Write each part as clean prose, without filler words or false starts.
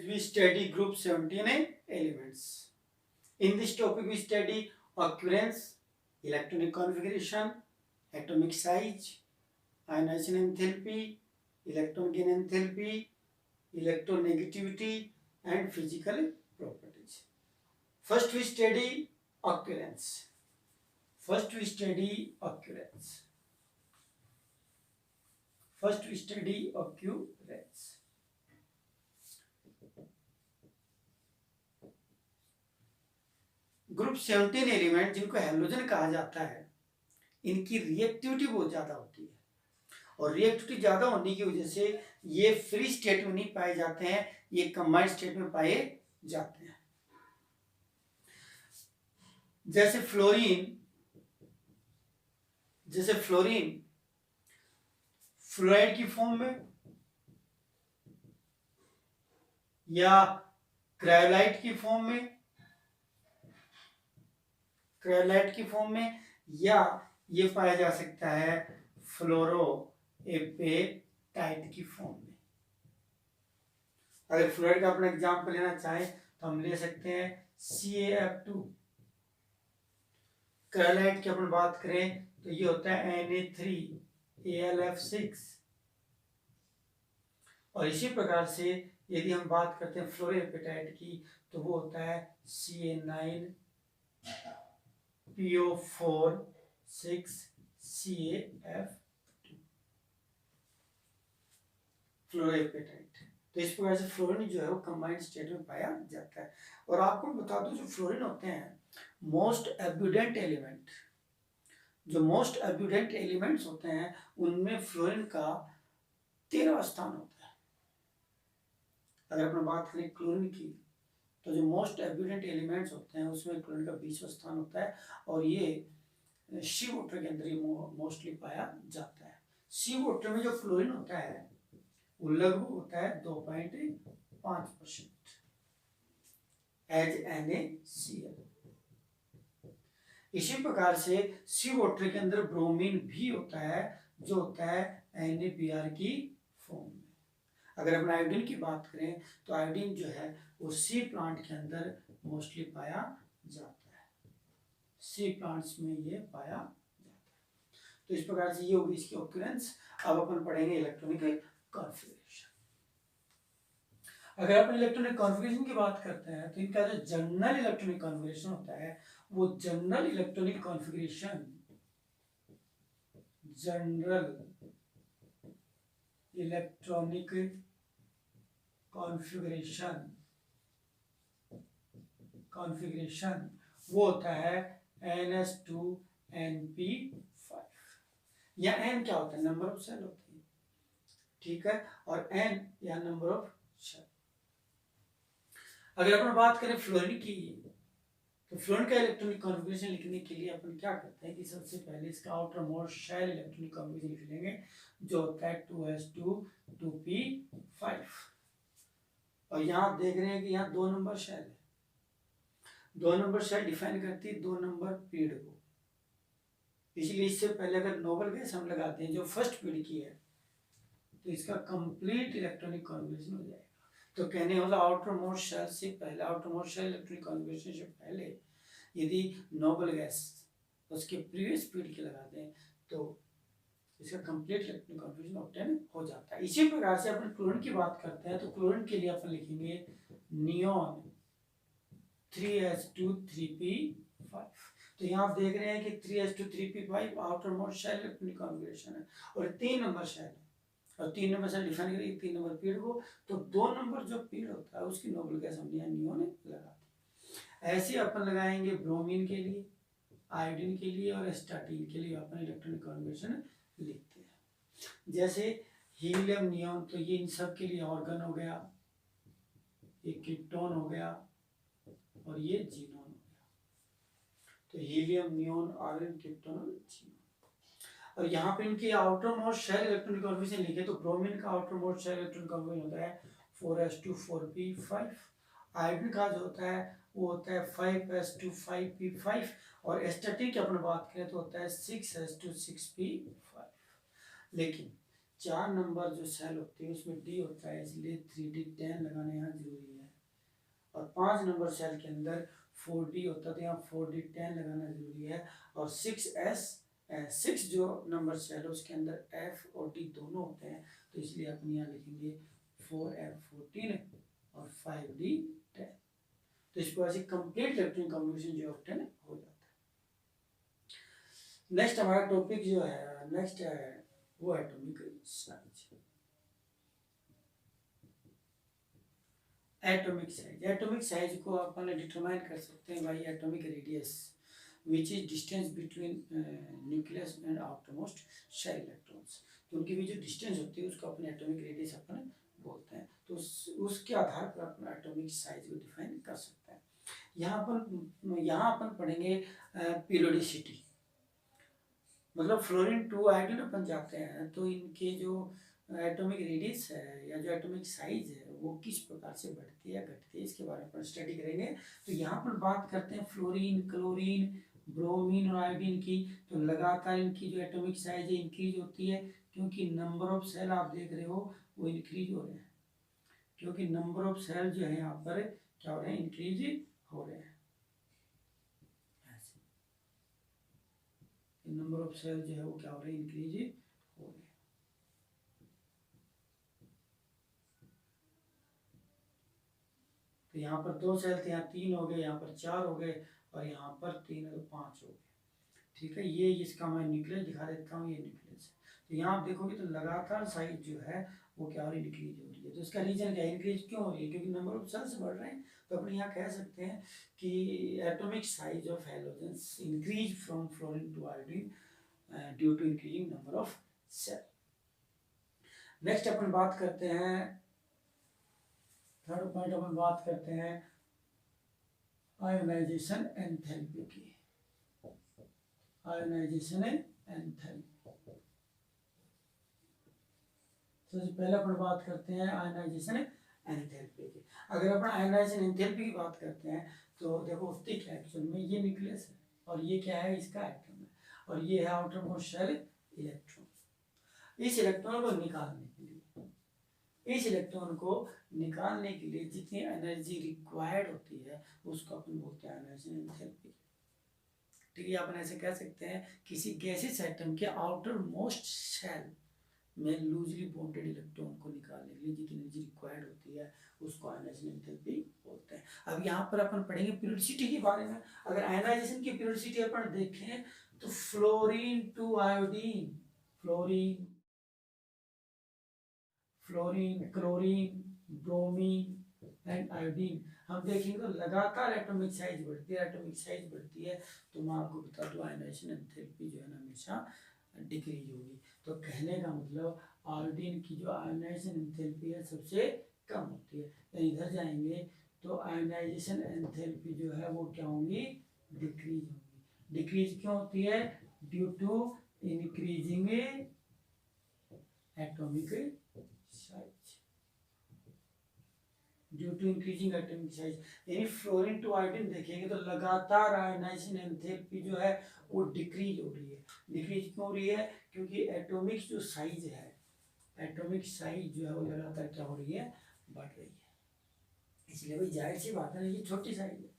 we study group 17 elements. In this topic we study occurrence, electronic configuration, atomic size, ionization enthalpy, electron gain enthalpy, electronegativity and physical properties. First we study occurrence. First we study occurrence. Group 17 element जिनको halogen कहा जाता है, इनकी reactivity बहुत ज्यादा होती है और रिएक्टिविटी ज्यादा होने की वजह से ये फ्री स्टेट में नहीं पाए जाते हैं, ये कंबाइंड स्टेट में पाए जाते हैं. जैसे फ्लोरीन फ्लोराइड की फॉर्म में या क्रायोलाइट की फॉर्म में या ये पाया जा सकता है फ्लोरोएपेटाइट की फॉर्म में. अगर फ्लोराइड का अपना एग्जाम्पल लेना चाहें तो हम ले सकते हैं CaF2. क्रायोलाइट की अपन बात करें तो ये होता है Na3AlF6. और इसी प्रकार से यदि हम बात करते हैं फ्लोरोएपेटाइट की तो वो होता है Ca9PO4 6CaF2 फ्लोरोएपेटाइट. तो इस प्रकार से फ्लोरीन जो है वो कंबाइंड स्टेट में पाया जाता है. और आपको बता दूं जो फ्लोरीन होते हैं मोस्ट एब्यूडेंट एलिमेंट्स होते हैं उनमें फ्लोरीन का 13वां स्थान होता है. अगर अपन बात करें क्लोरीन की तो जो मोस्ट एब्यूडेंट एलिमेंट्स होते हैं उसमें क्लोरीन का 20वां स्थान होता है और ये सी वाटर के अंदर ही मोस्टली पाया जाता है. सी वाटर में जो क्लोरीन होता है वो लगभग होता है 2.5% एज NaCl. इसी प्रकार से सी वाटर के अंदर ब्रोमीन भी होता है जो होता है NaBr की फॉर्म में. अगर अपन आयोडीन की बात करें तो आयोडीन जो है वो सी प्लांट के अंदर मोस्टली पाया जाता है. सी प्लांट्स में ये पाया जाता है. तो इस प्रकार से ये होगी इसकी ऑक्यूरेंस. अब अपन पढ़ेंगे इलेक्ट्रॉनिक कॉन्फ़िगरेशन. अगर अपन इलेक्ट्रॉनिक कॉन्फ़िगरेशन की बात करते हैं तो इनका जो जनरल इलेक्ट्रॉनिक कॉन्फ़िगरेशन होता है वो जनरल इलेक्ट्रॉनिक कॉन्फ़िगरेशन वो होता है NH2NP5. या N क्या होता है? नंबर ऑफ सेल होती है, ठीक है, और N या नंबर ऑफ शेल. अगर अपन बात करें फ्लोरीन की तो फ्लोरीन का इलेक्ट्रॉनिक कॉन्फ़िगरेशन लिखने के लिए अपन क्या करते हैं कि सबसे पहले इसका outermost shell electronic configuration लिख लेंगे जो होता है 2s2 2p5. और यहाँ देख रहे हैं कि यहाँ 2 नंबर शेल है. 2 नंबर शेल डिफाइन करती है 2 नंबर पीरियड को. इसलिए इससे पहले अगर नोबल गैस हम लगाते हैं जो फर्स्ट पीरियड की है तो इसका कंप्लीट इलेक्ट्रॉनिक कॉन्फ़िगरेशन हो जाएगा. तो कहने वाला आउटर मोस्ट शेल से पहले, outermost shell electronic configuration से पहले यदि नोबल गैस उसके प्रीवियस पीरियड के लगाते हैं तो इसका कंप्लीट इलेक्ट्रॉनिक कॉन्फ़िगरेशन ऑब्टेन हो जाता है. इसी प्रकार से अपन क्लोरीन की बात करते हैं तो क्लोरीन के लिए अपन लिखेंगे नियॉन 3s2 3p5. तो यहाँ आप देख रहे हैं कि 3s2 3p5 outermost shell electronic configuration है और 3 नंबर शेल है और 3 नंबर से डिफाइन करेंगे 3 नंबर पीरियड को. तो 2 नंबर जो पीरियड होता है उसकी नोबल गैस हमने यहाँ नियॉन लगा दी. ऐसे अपन लगाएंगे ब्रोमीन के लिए, आयोडीन के लिए और एस्टाटीन के लिए अपन इलेक्ट्रॉनिक कॉन्फ़िगरेशन लिखते हैं. जैसे हीलियम नियॉन तो ये इन सब के लिए ऑर्गन हो गया, ये कीटोन हो गया और ये जीनोन हो गया. तो हीलियम नियॉन आर्गन कीटोन और जीनोन. और यहाँ पे इनकी outermost shell electronic configuration लिखे तो ब्रोमीन का outermost shell electronic configuration होता है 4s2 4p5. आयोडीन का जो होता है वो होता है 5s2 5p5 और एस्टाटीन की अपन बात करें तो होता है 6s2 6p5. लेकिन 4 नंबर जो सेल होती है उसमें D होता है इसलिए 3D10 लगाना यहाँ जरूरी है. 5 नंबर सेल के अंदर 4d होता है, तो यहाँ 4d10 लगाना जरूरी है। और 6 जो नंबर सेल है उसके अंदर f और d दोनों होते हैं, तो इसलिए अपन यहाँ लिखेंगे 4f14 और 5d10। तो इस वजह से कंप्लीट इलेक्ट्रॉनिक कॉम्बिनेशन जो ऑप्टेन हो जाता है। नेक्स्ट हमारा टॉपिक जो है नेक्स्ट है वो एटॉमिक साइज। एटॉमिक साइज को अपन डिटरमाइन कर सकते हैं by atomic radius which is distance between nucleus and outermost shell electrons. तो उनकी भी जो डिस्टेंस होती है उसको अपने एटॉमिक रेडियस अपन बोलते हैं। तो उसके आधार पर अपना एटॉमिक साइज को डिफाइन कर सकते हैं। यहाँ अपन पढ़ेंगे पीरियोडिसिटी, मतलब फ्लोरीन 2 आयोडीन अपन जाते हैं तो इनके जो एटॉमिक रेडियस है या जो एटॉमिक साइज है वो किस प्रकार से बढ़ती है घटती है, इसके बारे में अपन स्टडी करेंगे। तो यहाँ पर बात करते हैं फ्लोरीन, क्लोरीन, ब्रोमीन और आयोडीन की। तो लगातार इनकी जो एटॉमिक साइज है इंक्रीज होती है, क्योंकि नंबर ऑफ सेल आप देख रहे हो वो इंक्रीज हो रहे हैं, क्योंकि नंबर ऑफ सेल जो है यहाँ पर क्या हो रहे हैं, इंक्रीज हो रहे हैं। नंबर ऑफ सेल जो है वो क्या हो रहे हैं, इंक्रीज हो रहे हैं। तो यहाँ पर 2 सेल थे, यहाँ 3 हो गए, यहाँ पर 4 हो गए और यहाँ पर 3 है तो 5 हो गए। ठीक है, ये इसका मैं न्यूक्लियस दिखा देता हूँ, ये न्यूक्लियस है। तो यहाँ आप देखोगे तो लगातार साइज जो है वो क्या हो रही है, इंक्रीज हो रही है। तो इसका रीजन क्या है, इंक्रीज क्यों हो रही है, क्योंकि नंबर ऑफ सेल्स बढ़ रहे हैं। तो अपन यहाँ कह सकते हैं कि atomic size of halogens increase from fluorine to iodine due to increasing number of shell. Next अपन बात करते हैं, थर्ड पॉइंट अपन बात करते हैं आयोनाइजेशन एंथैल्पी की। आयोनाइजेशन एंथैल्पी, सबसे पहले अपन बात करते हैं आयोनाइजेशन एंथैल्पी की। अगर अपन आयोनाइजेशन एंथैल्पी की बात करते हैं तो देखो होती क्या है, एक्चुअल में ये न्यूक्लियस है और ये क्या है, इसका एटम है, और ये है आउटर मोस्ट शेल इलेक्ट्रॉन। इस इलेक्ट्रॉन को निकालने के लिए जितनी एनर्जी रिक्वायर्ड होती है उसको अपन बोलते हैं आयोनाइजेशन एंथैल्पी। ठीक है, अपन ऐसे कह सकते हैं किसी गैसियस एटम के आउटर मोस्ट शेल में लूजली बॉन्डेड इलेक्ट्रॉन को निकालने के लिए जितनी एनर्जी रिक्वायर्ड होती है उसको आयोनाइजेशन एंथैल्पी बोलते हैं। अब यहाँ पर अपन पढ़ेंगे पीरियोडिसिटी के बारे में। अगर आयोनाइजेशन की पीरियोडिसिटी अपन देखें तो fluorine to iodine, fluorine, chlorine, bromine and iodine, हम देखेंगे तो लगातार एटॉमिक साइज बढ़ती है। तो मैं आपको बता दूं आयोनाइजेशन एंथैल्पी जो है ना हमेशा डिक्रीज होगी। तो कहने का मतलब आयोडीन की जो आयोनाइजेशन एंथैल्पी है सबसे कम होती है। इधर जाएंगे तो आयोनाइजेशन एंथैल्पी जो है वो क्या होंगी, डिक्रीज होंगी। डिक्रीज क्यों होती है, due to increasing atomic size, due to increasing atomic size. यानी फ्लोरीन टू आयोडीन देखेंगे तो लगातार आयोनाइजेशन एंथैल्पी जो है वो डिक्रीज हो रही है। डिक्रीज क्यों हो रही है, क्योंकि एटॉमिक जो साइज है, एटॉमिक साइज जो है वो लगातार क्या हो रही है, बढ़ रही है। इसलिए भाई जाहिर सी बात है ना, ये छोटी साइज है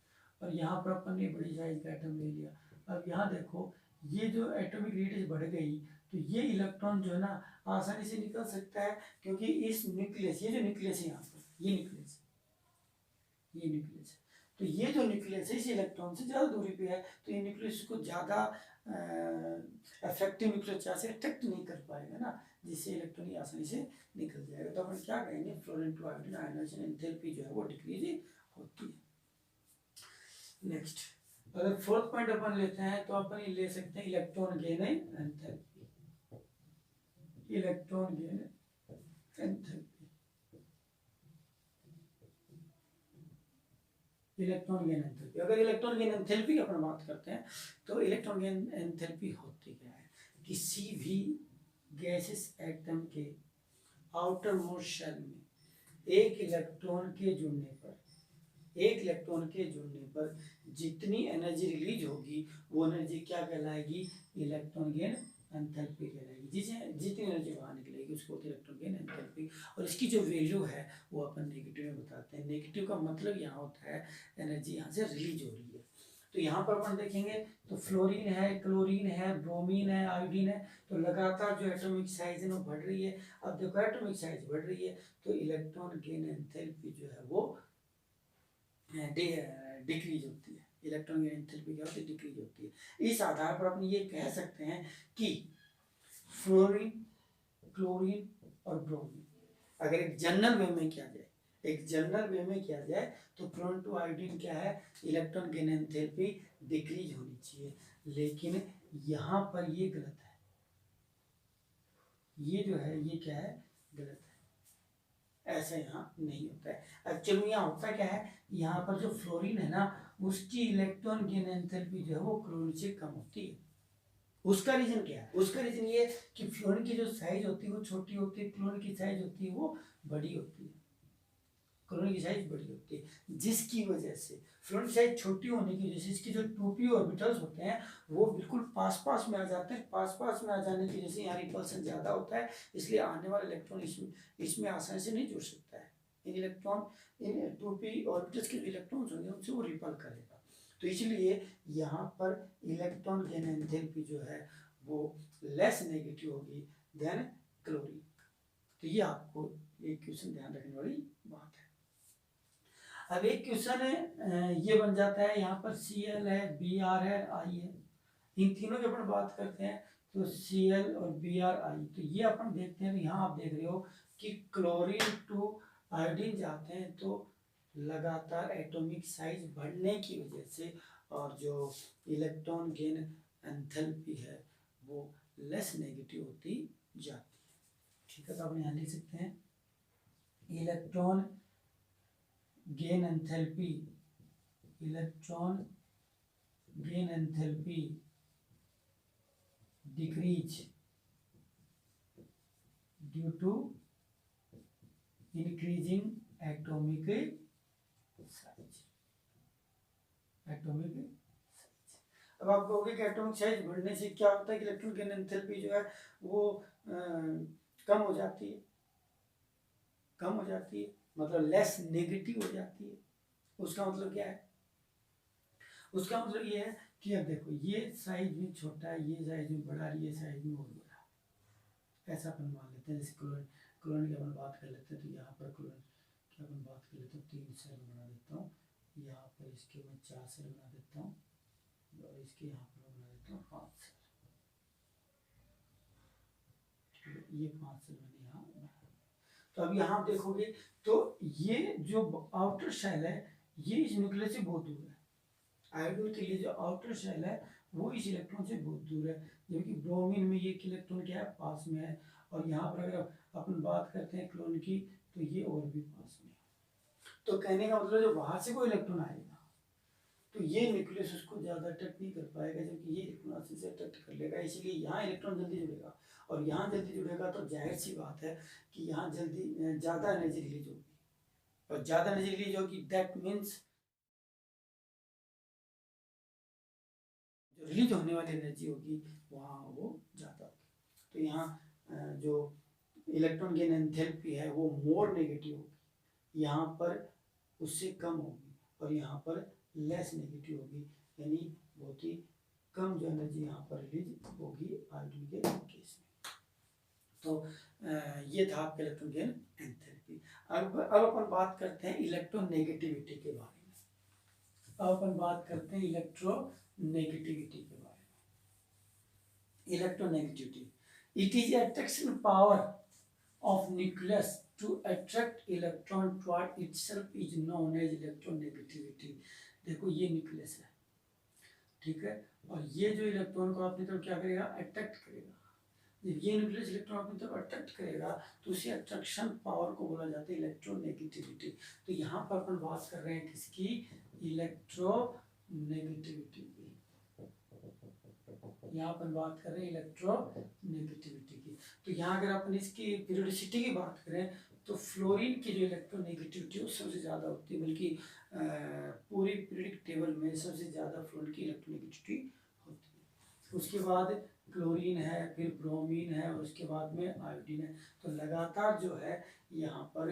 और यहाँ पर अपन ने बड़ी साइज का एटम ले लिया। अब यहाँ देखो ये जो एटॉमिक रेडियस बढ़ गई तो ये इलेक्ट्रॉन जो है ना आसानी से निकल सकता है, क्योंकि इस न्यूक्लियस, ये जो न्यूक्लियस है यहाँ पर, ये न्यूक्लियस है, तो ये जो न्यूक्लियस है इस इलेक्ट्रॉन से ज़्यादा दूरी पे है, तो ये न्यूक्लियस को ज़्यादा इफेक्टिव न्यूक्लियर चार्ज से अट्रैक्ट नहीं कर पाएगा ना, जिससे इलेक्ट्रॉन आसानी से निकल जाएगा। तो अपन क्या कहेंगे, fluorine to iodine ionization enthalpy जो है वो डिक्रीज होती है। नेक्स्ट, अगर फोर्थ पॉइंट अपन लेते हैं तो अपन ले सकते हैं electron gain enthalpy. Electron gain enthalpy, electron gain enthalpy. अगर इलेक्ट्रॉन गेन एंथैल्पी की अपन बात करते हैं तो इलेक्ट्रॉन गेन एंथैल्पी होती क्या है, किसी भी गैसेस एटम के आउटर मोस्ट शेल में एक इलेक्ट्रॉन के जुड़ने पर जितनी एनर्जी रिलीज होगी वो एनर्जी क्या कहलाएगी, इलेक्ट्रॉन गेन एंथैल्पी कहलाएगी। जिसे जितनी एनर्जी बाहर निकलेगी उसको होती है इलेक्ट्रॉन गेन एंथैल्पी। और इसकी जो वैल्यू है वो अपन नेगेटिव में बताते हैं। नेगेटिव का मतलब यहाँ होता है एनर्जी यहाँ से रिलीज हो रही है। तो यहाँ पर अपन देखेंगे तो फ्लोरीन है, क्लोरीन है, ब्रोमीन है, आयोडीन है, तो लगातार जो एटॉमिक साइज है वो बढ़ रही है। अब देखो एटॉमिक साइज बढ़ रही है तो इलेक्ट्रॉन गेन एंथैल्पी जो है वो डिक्रीज होती है। इलेक्ट्रॉन गेन एंथैल्पी क्या होती है? डिक्रीज होती है। इस आधार पर अपन ये कह सकते हैं कि फ्लोरीन, क्लोरीन और ब्रोमीन अगर एक जनरल वे में किया जाए, एक जनरल वे में किया जाए तो फ्लोरीन टू आयोडीन क्या है? इलेक्ट्रॉन गेन एंथैल्पी डिक्रीज होनी चाहिए। लेकिन यहाँ पर ये गलत है, ये जो है ये क्या है? गलत है, ऐसा यहाँ नहीं होता है। एक्चुअली यहाँ होता क्या है, यहाँ पर जो फ्लोरीन है ना उसकी इलेक्ट्रॉन गेन एंथैल्पी जो है वो क्लोरीन से कम होती है। उसका रीजन क्या है? उसका रीजन ये कि फ्लोरीन की जो साइज होती है वो छोटी होती है, क्लोरीन की साइज होती है वो बड़ी होती है। क्लोरीन की साइज बड़ी होती है जिसकी वजह से फ्लोरीन की साइज छोटी होने की वजह से इसके जो 2p ऑर्बिटल्स होते हैं वो बिल्कुल पास पास में आ जाते हैं। पास पास में आ जाने की वजह से यहाँ रिपल्सन ज़्यादा होता है, इसलिए आने वाला इलेक्ट्रॉन इसमें आसानी से नहीं जुड़ सकता है। इन इलेक्ट्रॉन, इन 2p ऑर्बिटल्स के जो इलेक्ट्रॉन्स होंगे उनसे वो रिपल करेगा। तो इसलिए यहाँ पर इलेक्ट्रॉन गेन एंथैल्पी जो है वो लेस नेगेटिव होगी देन क्लोरीन। तो ये आपको एक क्वेश्चन ध्यान रखने वाली बात है। अब एक क्वेश्चन है ये बन जाता है, यहाँ पर Cl है, Br है, I है, इन तीनों की अपन बात करते हैं तो Cl और Br I। तो ये अपन देखते हैं, यहाँ आप देख रहे हो कि क्लोरीन टू आयोडीन जाते हैं तो लगातार एटॉमिक साइज बढ़ने की वजह से और जो इलेक्ट्रॉन गेन एंथैल्पी है वो लेस नेगेटिव होती जाती है। ठीक है, तो आप यहाँ लिख सकते हैं electron gain enthalpy, electron gain enthalpy decrease due to increasing atomic size. Atomic size, अब आप कहोगे कि एटॉमिक साइज बढ़ने से क्या होता है कि इलेक्ट्रॉन गेन एंथैल्पी जो है वो कम हो जाती है, कम हो जाती है, मतलब लेस नेगेटिव हो जाती है। उसका मतलब क्या है? उसका मतलब ये है कि अब देखो ये साइज में छोटा है, ये साइज में बड़ा है, ये साइज में और बड़ा, ऐसा अपन मान लेते हैं। जैसे क्लोरीन, क्लोरीन की अपन बात कर लेते हैं तो यहाँ पर क्लोरीन की अपन बात कर लेते हैं, 3 सेल बना देता हूँ, यहाँ पर इसके मैं 4 सेल बना देता हूँ और इसके यहाँ पर बना देता हूँ 5 सेल। ये 5 सेल मैंने यहाँ बनाया। तो अब यहाँ देखोगे तो ये जो आउटर शेल है ये इस न्यूक्लियस से बहुत दूर है। आयोडीन के लिए जो आउटर शेल है वो इस इलेक्ट्रॉन से बहुत दूर है, जबकि ब्रोमीन में ये इलेक्ट्रॉन क्या है? पास में है। और यहाँ पर अगर अपन बात करते हैं क्लोरीन की तो ये और भी पास में है। तो कहने का मतलब जो बाहर से कोई इलेक्ट्रॉन आएगा तो ये न्यूक्लियस उसको ज़्यादा अट्रैक्ट नहीं कर पाएगा, जबकि ये इलेक्ट्रॉन से अट्रैक्ट कर लेगा। इसलिए यहाँ इलेक्ट्रॉन जल्दी जुड़ेगा और यहाँ जल्दी जुड़ेगा तो जाहिर सी बात है कि यहाँ जल्दी ज़्यादा एनर्जी रिलीज होगी, और ज़्यादा एनर्जी रिलीज होगी दैट मीन्स जो रिलीज होने वाली एनर्जी होगी वहाँ वो ज़्यादा होगी। तो यहाँ जो इलेक्ट्रॉन गेन एंथैल्पी है वो मोर नेगेटिव होगी, यहाँ पर उससे कम होगी और यहाँ पर लेस नेगेटिव होगी, यानी बहुत ही कम जो एनर्जी यहाँ पर रिलीज होगी आयोडीन के केस में। तो ये था आपका इलेक्ट्रॉन गेन एंथैल्पी। अब अपन बात करते हैं इलेक्ट्रोनेगेटिविटी के बारे में। अब अपन बात करते हैं इलेक्ट्रोनेगेटिविटी के बारे में। Electronegativity, it is attraction power of nucleus to attract electron toward itself is known as electronegativity। देखो ये न्यूक्लियस है, ठीक है, और ये जो इलेक्ट्रॉन को अपनी तरफ क्या करेगा? अट्रैक्ट करेगा। जब ये न्यूक्लियस इलेक्ट्रॉन अपनी तरफ अट्रैक्ट करेगा तो उसी अट्रैक्शन पावर को बोला जाता है इलेक्ट्रोनेगेटिविटी। तो यहाँ पर अपन बात कर रहे हैं किसकी? इलेक्ट्रोनेगेटिविटी की। यहाँ पर बात कर रहे हैं इलेक्ट्रोनेगेटिविटी की। तो यहाँ अगर अपन इसकी पीरियोडिसिटी की बात करें तो फ्लोरीन की जो इलेक्ट्रोनेगेटिविटी है वो सबसे ज़्यादा होती है, बल्कि पूरी पीरियोडिक टेबल में सबसे ज़्यादा फ्लोरीन की इलेक्ट्रोनेगेटिविटी होती है। उसके बाद क्लोरीन है, फिर ब्रोमीन है, और उसके बाद में आयोडीन है। तो लगातार जो है यहाँ पर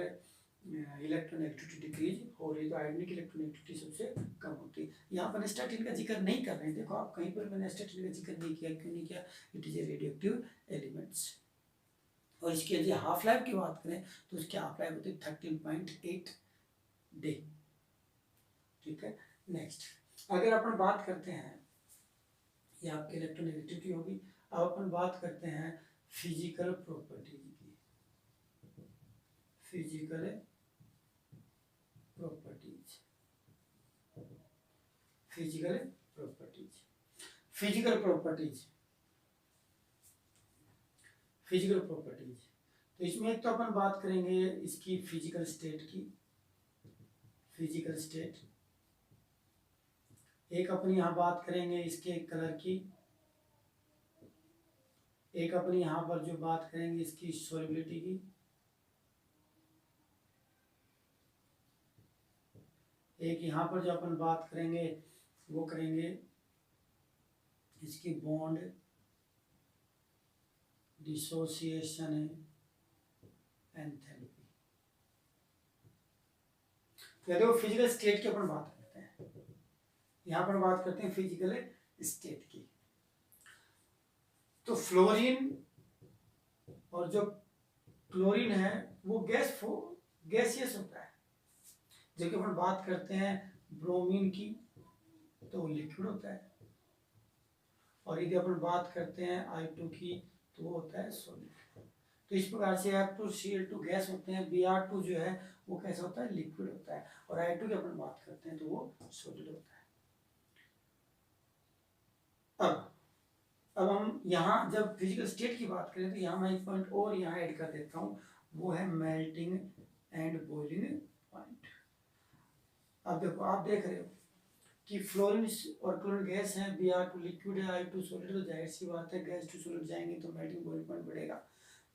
इलेक्ट्रोनेगेटिविटी डिक्रीज हो रही है, तो आयोडीन की इलेक्ट्रोनेगेटिविटी सबसे कम होती है। यहाँ पर स्टैटिन का जिक्र नहीं कर रहे हैं, देखो आप कहीं पर मैंने स्टैटिन का जिक्र नहीं किया, क्यों नहीं किया? It is a radioactive elements. और इसके यदि हाफ लाइफ की बात करें तो उसकी हाफ लाइफ होती है 13.8 डे। ठीक है, नेक्स्ट अगर अपन बात करते हैं, ये आपकी इलेक्ट्रोनेगेटिविटी होगी। अब अपन बात करते हैं फिजिकल प्रॉपर्टीज की। Physical properties, physical properties, physical properties, physical properties. तो इसमें एक तो अपन बात करेंगे इसकी फिजिकल स्टेट की, फिजिकल स्टेट। एक अपन यहाँ बात करेंगे इसके कलर की, एक अपन यहाँ पर जो बात करेंगे इसकी सॉल्युबिलिटी की, एक यहाँ पर जो अपन बात करेंगे वो करेंगे इसकी बॉन्ड डिसोसिएशन एंथैल्पी। तो देखो फिजिकल स्टेट की अपन बात करते हैं, यहाँ पर बात करते हैं फिजिकल स्टेट की। तो फ्लोरीन और जो क्लोरीन है वो गैसियस होता है, जबकि अपन बात करते हैं ब्रोमीन की तो वो लिक्विड होता है, और यदि अपन बात करते हैं I2 की तो वो होता है सॉलिड। तो इस प्रकार से F2Cl2 गैस होते हैं, Br2 जो है वो कैसा होता है? लिक्विड होता है, और I2 की अपन बात करते हैं तो वो सॉलिड होता है। अब हम यहाँ जब फिजिकल स्टेट की बात करें तो यहाँ मैं एक पॉइंट और यहाँ ऐड कर देता हूँ, वो है मेल्टिंग एंड बॉइलिंग पॉइंट। अब देखो, आप देख रहे हो कि फ्लोरीन और क्लोरीन गैस है, Br2 लिक्विड है, I2 सॉलिड, तो जाहिर सी बात है गैस टू सॉलिड जाएंगे तो मेल्टिंग बॉइलिंग पॉइंट बढ़ेगा।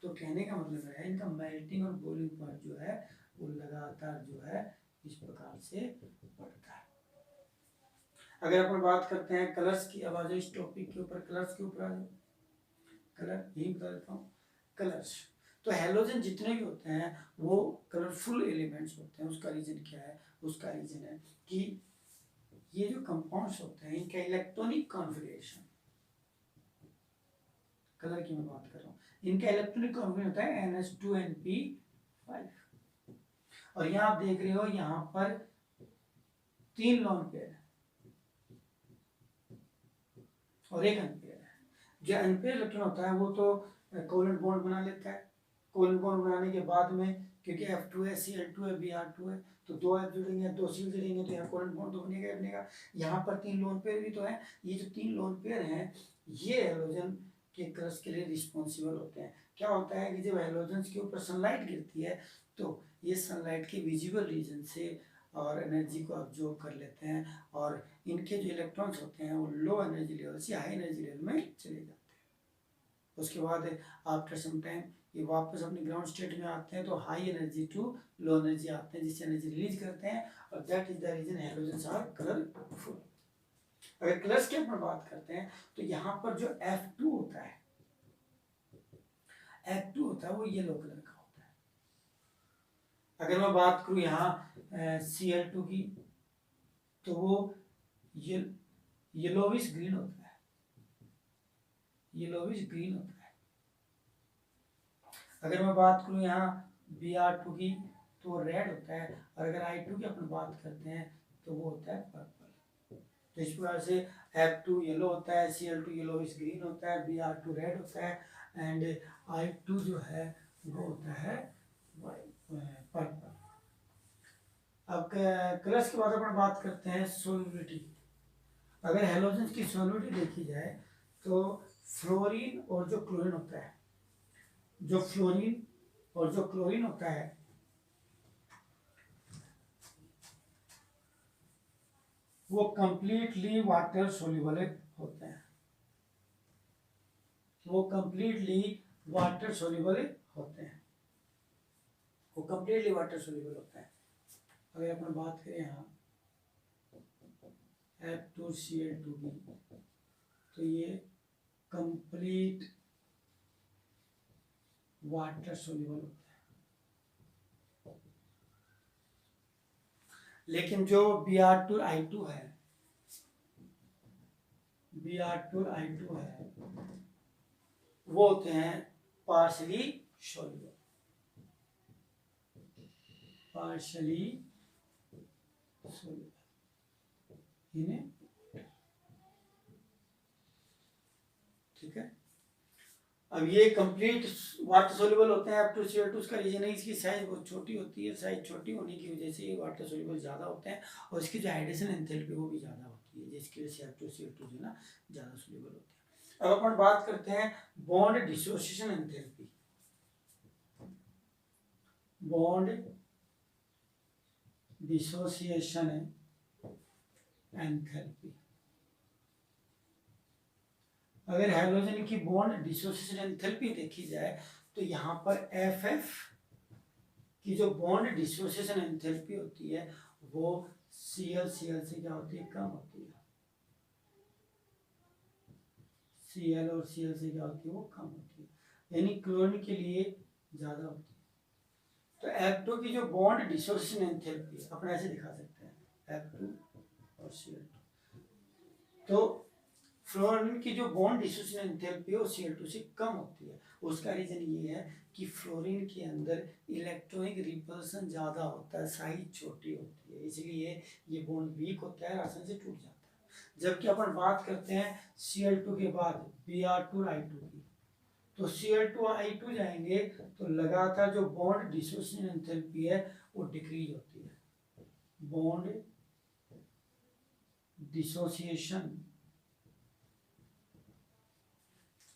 तो कहने का मतलब है इनका मेल्टिंग और बॉइलिंग पॉइंट जो है वो लगातार जो है इस प्रकार से बढ़ता है। अगर अपन बात करते हैं कलर्स की, अब आ जाओ इस टॉपिक के ऊपर, कलर्स के ऊपर आ जाओ। कलर यही बता देता हूँ, कलर्स। तो हेलोजन जितने भी होते हैं वो कलरफुल एलिमेंट्स होते हैं। उसका रीजन क्या है? उसका रीजन है कि ये जो कंपाउंड्स होते हैं इनका इलेक्ट्रॉनिक कॉन्फ़िगरेशन, कलर की मैं बात कर रहा हूँ, इनका इलेक्ट्रॉनिक कॉन्फ़िगरेशन होता है NH2NP5। और यहाँ आप देख रहे हो यहाँ पर 3 लोन पेयर है और एक अनपेयर है। जो अनपेयर इलेक्ट्रॉन होता है वो तो कोवेलेंट बॉन्ड बना लेता है। कोवेलेंट बॉन्ड बनाने के बाद में, क्योंकि F2 है, Cl2 है, Br2 है, तो 2 F जुड़ेंगे, 2 Cl जुड़ेंगे, तो यहाँ कोवेलेंट बॉन्ड तो बनेगा बनेगा। यहाँ पर 3 लोन पेयर भी तो है। ये जो 3 लोन पेयर हैं ये हेलोजन के क्रश के लिए रिस्पॉन्सिबल होते हैं। क्या होता है कि जब हेलोजन के ऊपर सनलाइट गिरती है तो ये सनलाइट के विजिबल रीजन से और एनर्जी को ऑब्जॉर्व कर लेते हैं, और इनके जो इलेक्ट्रॉन्स होते हैं वो लो एनर्जी लेवल से हाई एनर्जी लेवल में चले जाते हैं। उसके बाद आफ्टर सम टाइम ये वापस अपने ग्राउंड स्टेट में आते हैं, तो high energy to low energy आते हैं, जिससे एनर्जी रिलीज करते हैं, और that is the reason halogens are colourful. अगर कलर्स की अपन बात करते हैं तो यहाँ पर जो F2 होता है, F2 होता है वो येलो कलर का होता है। अगर मैं बात करूँ यहाँ Cl2 की तो वो येलोविश ग्रीन होता है, येलोविश ग्रीन होता है। अगर मैं बात करूँ यहाँ Br2 की तो वो रेड होता है, और अगर I2 की अपन बात करते हैं तो वो होता है पर्पल। तो इस प्रकार से F2 येलो होता है, Cl2 येलोविश ग्रीन होता है, Br2 रेड होता है, एंड I2 जो है वो होता है पर्पल। अब कलर्स के बाद अपन बात करते हैं सोल्युबिलिटी। अगर हेलोजन की सोल्युबिलिटी देखी जाए तो फ्लोरीन और जो क्लोरीन होता है, जो फ्लोरीन और जो क्लोरीन होता है वो कंप्लीटली वाटर सोल्यूबल होते हैं, वो कंप्लीटली वाटर सोल्यूबल होते हैं, वो कंप्लीटली वाटर सोल्यूबल होता है। अगर अपन बात करें यहाँ F2Cl2 की तो ये कंप्लीट वाटर सोल्यूबल होता है। लेकिन जो Br2I2 है, Br2I2 है, वो होते हैं पार्शली सोल्यूबल, पार्शली सोल्यूबल इन्हें, ठीक है। अब ये कंप्लीट वाटर सोल्यूबल होते हैं F2Cl2। उसका रीजन है इसकी साइज बहुत छोटी होती है। साइज छोटी होने की वजह से ये वाटर सोल्यूबल ज़्यादा होते हैं और इसकी जो हाइड्रेशन एंथैल्पी वो भी ज़्यादा होती है, जिसकी वजह से F2Cl2 जो है ना ज़्यादा सोल्यूबल होते हैं। अब अपन बात करते हैं bond dissociation enthalpy. Bond dissociation enthalpy, अगर हैलोजन की बॉन्ड डिसोसिएशन एंथैल्पी देखी जाए तो यहाँ पर FF की जो बॉन्ड डिसोसिएशन एंथैल्पी होती है वो Cl से क्या होती है, कम होती है। Cl और Cl से क्या होती है, वो कम होती है, यानी क्लोरीन के लिए ज्यादा होती है। तो F2 की जो बॉन्ड डिसोसिएशन एंथैल्पी है, अपन ऐसे दिखा सकते हैं F2 और Cl2। तो फ्लोरीन की जो बॉन्ड डिसोसिएशन एंथैल्पी है वो Cl2 से कम होती है। उसका रीजन ये है कि फ्लोरीन के अंदर इलेक्ट्रॉनिक रिपल्सन ज़्यादा होता है, साइज छोटी होती है, इसलिए ये बॉन्ड वीक होता है, आसानी से टूट जाता है। जबकि अपन बात करते हैं Cl2 के बाद Br2I2 की, तो Cl2I2 जाएंगे तो लगातार जो बॉन्ड डिसोसिएशन एंथैल्पी है वो डिक्रीज होती है। बॉन्ड डिसोसिएशन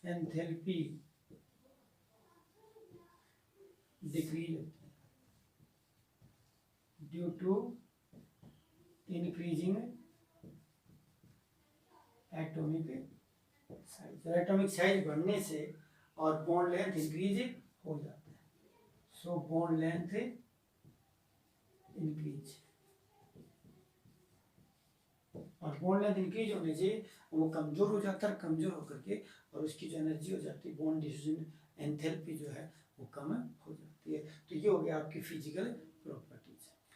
एंथैल्पी डिक्रीज होती है due to increasing atomic size. Atomic size बढ़ने से और बॉन्ड लेंथ इंक्रीज हो जाता है। सो बॉन्ड लेंथ इंक्रीज, और बॉन्ड लेंथ इंक्रीज होने से वो कमजोर हो जाता है, कमजोर होकर के और उसकी जो एनर्जी हो जाती है, बॉन्ड डिसोसिएशन एंथैल्पी जो है वो कम हो जाती है। तो ये हो गया आपकी फिजिकल प्रॉपर्टीज।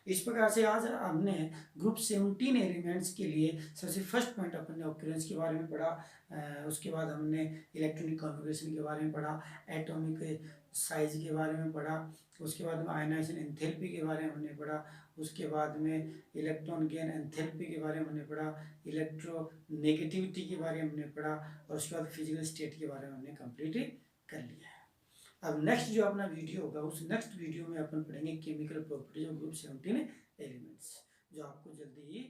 इस प्रकार से आज हमने ग्रुप 17 एलिमेंट्स के लिए सबसे फर्स्ट पॉइंट अपन ने ऑक्यूरेंस के बारे में पढ़ा, उसके बाद हमने इलेक्ट्रॉनिक कॉन्फ़िगरेशन के बारे में पढ़ा, एटॉमिक साइज के बारे में पढ़ा, उसके बाद में आयनाइजेशन एंथैल्पी के बारे में हमने पढ़ा, उसके बाद में इलेक्ट्रॉन गेन एंथैल्पी के बारे में हमने पढ़ा, इलेक्ट्रोनेगेटिविटी के बारे में हमने पढ़ा, और उसके बाद फिजिकल स्टेट के बारे में हमने कंप्लीट कर लिया है। अब नेक्स्ट जो अपना वीडियो होगा उस नेक्स्ट वीडियो में अपन पढ़ेंगे chemical properties of group 17 elements, जो आपको जल्दी ही